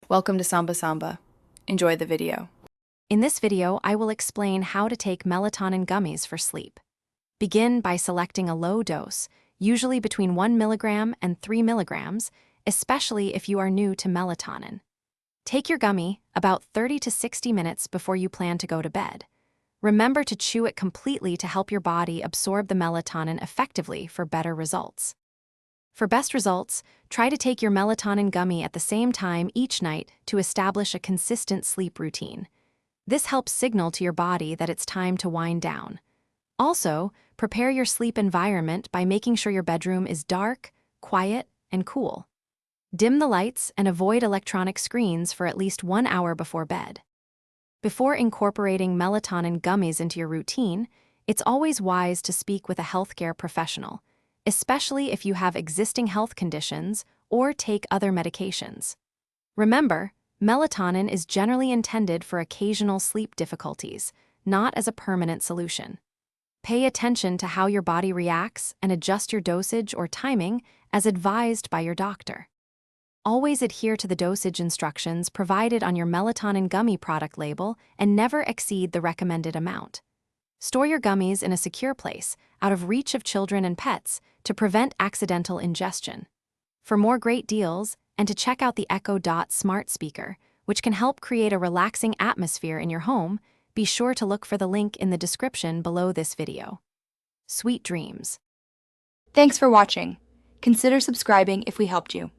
Welcome to Samba Samba. Enjoy the video. In this video, I will explain how to take melatonin gummies for sleep. Begin by selecting a low dose, usually between 1 milligram and 3 milligrams, especially if you are new to melatonin. Take your gummy about 30 to 60 minutes before you plan to go to bed. Remember to chew it completely to help your body absorb the melatonin effectively for better results. For best results, try to take your melatonin gummy at the same time each night to establish a consistent sleep routine. This helps signal to your body that it's time to wind down. Also, prepare your sleep environment by making sure your bedroom is dark, quiet, and cool. Dim the lights and avoid electronic screens for at least 1 hour before bed. Before incorporating melatonin gummies into your routine, it's always wise to speak with a healthcare professional, especially if you have existing health conditions or take other medications. Remember, melatonin is generally intended for occasional sleep difficulties, not as a permanent solution. Pay attention to how your body reacts and adjust your dosage or timing as advised by your doctor. Always adhere to the dosage instructions provided on your melatonin gummy product label and never exceed the recommended amount. Store your gummies in a secure place, out of reach of children and pets, to prevent accidental ingestion. For more great deals, and to check out the Echo Dot smart speaker, which can help create a relaxing atmosphere in your home, be sure to look for the link in the description below this video. Sweet dreams. Thanks for watching. Consider subscribing if we helped you.